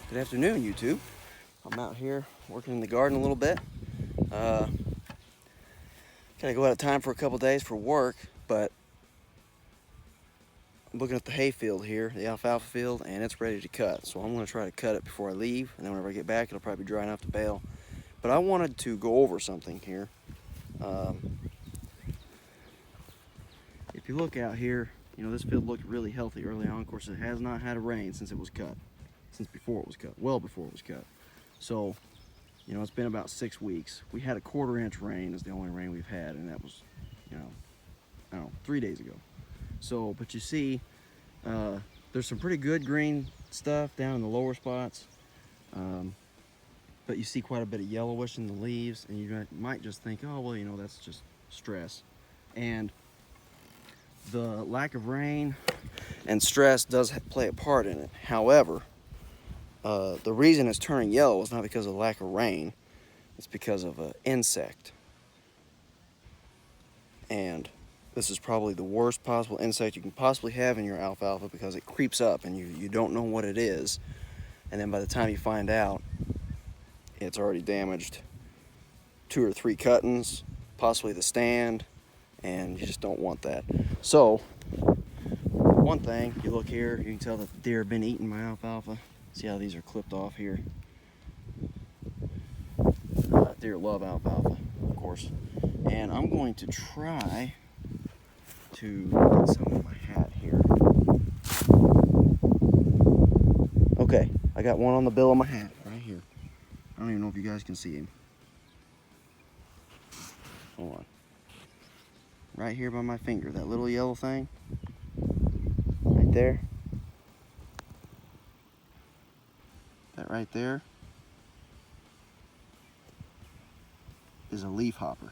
Good afternoon, YouTube. I'm out here working in the garden a little bit. Gotta go out of time for a couple days for work, but I'm looking at the hay field here, the alfalfa field, and it's ready to cut. So I'm gonna try to cut it before I leave, and then whenever I get back, it'll probably be dry enough to bale. But I wanted to go over something here. If you look out here, you know, this field looked really healthy early on. Of course, it has not had a rain since it was cut. Since before it was cut, well before it was cut. So, you know, it's been about 6 weeks. We had a 1/4 inch rain is the only rain we've had, and that was, you know, I don't know, 3 days ago. So, but you see, there's some pretty good green stuff down in the lower spots, but you see quite a bit of yellowish in the leaves, and you might just think, oh, well, you know, that's just stress. And the lack of rain and stress does play a part in it. However, the reason it's turning yellow is not because of the lack of rain, it's because of an insect. And this is probably the worst possible insect you can possibly have in your alfalfa, because it creeps up and you don't know what it is. And then by the time you find out, it's already damaged 2 or 3 cuttings, possibly the stand, and you just don't want that. So, one thing, you look here, you can tell that the deer have been eating my alfalfa. See how these are clipped off here? Deer love alfalfa, of course. And I'm going to try to get some in my hat here. Okay, I got one on the bill of my hat right here. I don't even know if you guys can see him. Hold on. Right here by my finger, that little yellow thing. Right there. That right there is a leaf hopper.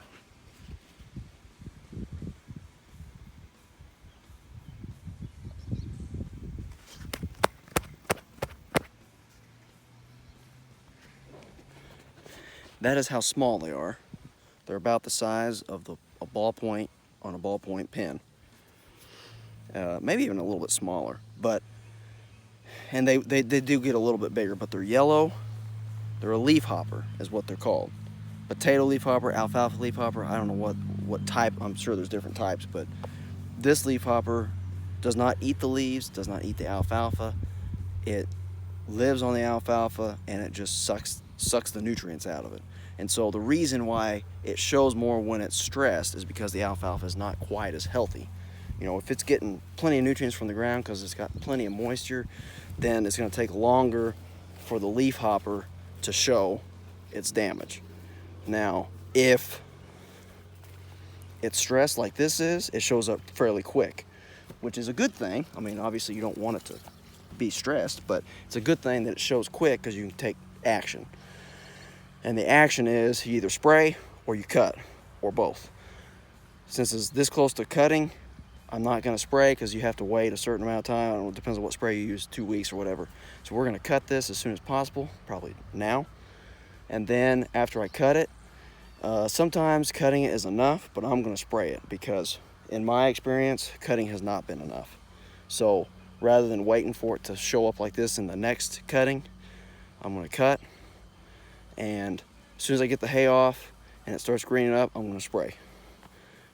That is how small they are. They're about the size of a ballpoint on a ballpoint pen. Maybe even a little bit smaller, but and they do get a little bit bigger, but they're yellow. They're a leaf hopper is what they're called. Potato leaf hopper, alfalfa leaf hopper, I don't know what type. I'm sure there's different types, but this leaf hopper does not eat the leaves, does not eat the alfalfa. It lives on the alfalfa and it just sucks the nutrients out of it. And so the reason why it shows more when it's stressed is because the alfalfa is not quite as healthy. You know, if it's getting plenty of nutrients from the ground because it's got plenty of moisture, then it's going to take longer for the leaf hopper to show its damage. Now, if it's stressed like this is, it shows up fairly quick, which is a good thing. I mean, obviously you don't want it to be stressed, but it's a good thing that it shows quick because you can take action. And the action is you either spray or you cut, or both. Since it's this close to cutting, I'm not going to spray because you have to wait a certain amount of time. I don't know, it depends on what spray you use, 2 weeks or whatever. So we're going to cut this as soon as possible, probably now. And then after I cut it, sometimes cutting it is enough, but I'm going to spray it because in my experience, cutting has not been enough. So rather than waiting for it to show up like this in the next cutting, I'm going to cut. And as soon as I get the hay off and it starts greening up, I'm going to spray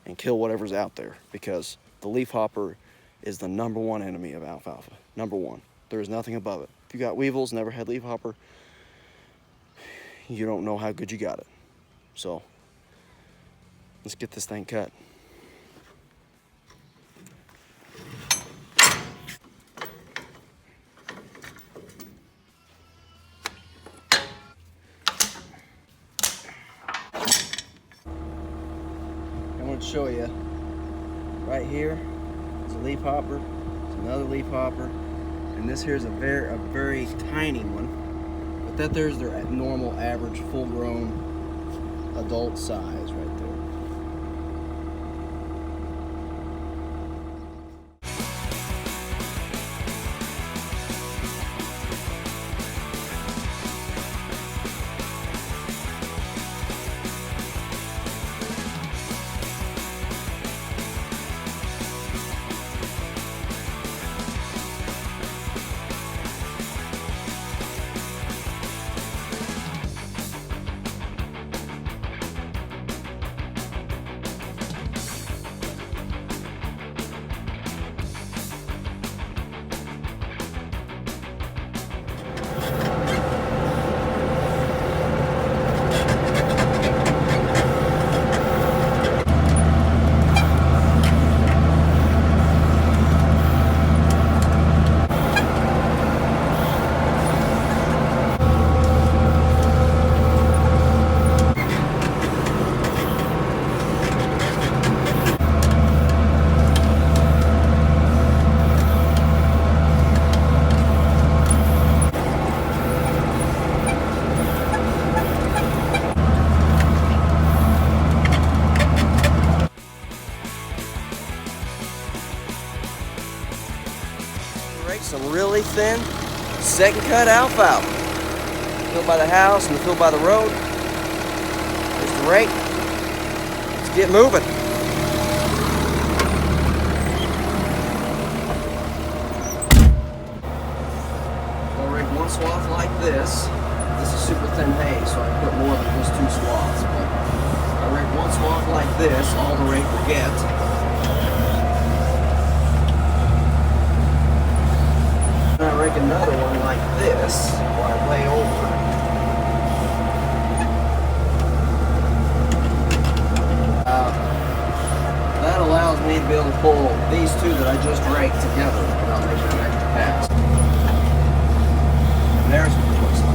and kill whatever's out there, because the leaf hopper is the #1 enemy of alfalfa. #1. There is nothing above it. If you got weevils, never had leaf hopper, you don't know how good you got it. So let's get this thing cut. I'm going to show you right here. It's a leaf hopper. It's another leaf hopper, and this here's a very tiny one. But that there's their normal, average, full-grown adult size right there. Rake some really thin second cut alfalfa. Field by the house and the field by the road. There's the rake. Let's get moving. I'll rake one swath like this. This is super thin hay, so I put more than just 2 swaths. But I rake one swath like this, all the rake will get. I rake another one like this, where I lay over. That allows me to be able to pull these 2 that I just raked together without making an extra pass. And there's what it looks like.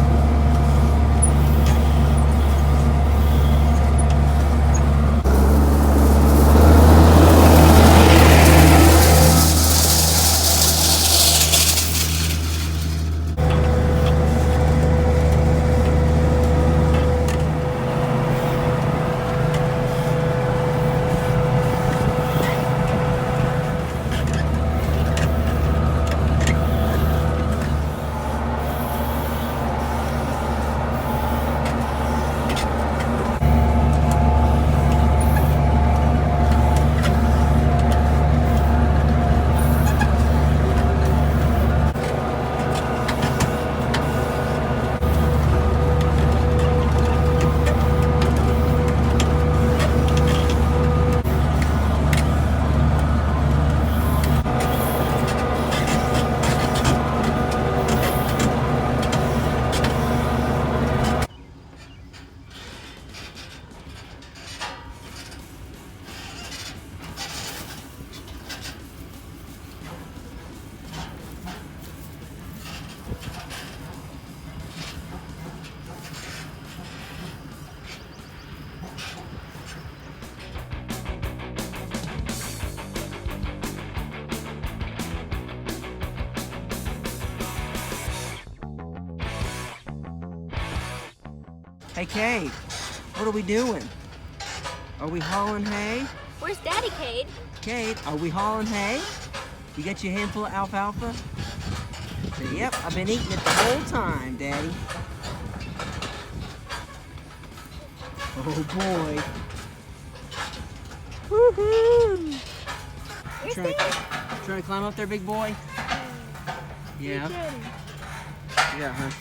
Hey, Cade, what are we doing? Are we hauling hay? Where's Daddy, Cade? Cade, are we hauling hay? You got your handful of alfalfa? Yep, I've been eating it the whole time, Daddy. Oh, boy. Woohoo! Where's Trying Daddy? to climb up there, big boy? Yeah. Daddy. Yeah, huh?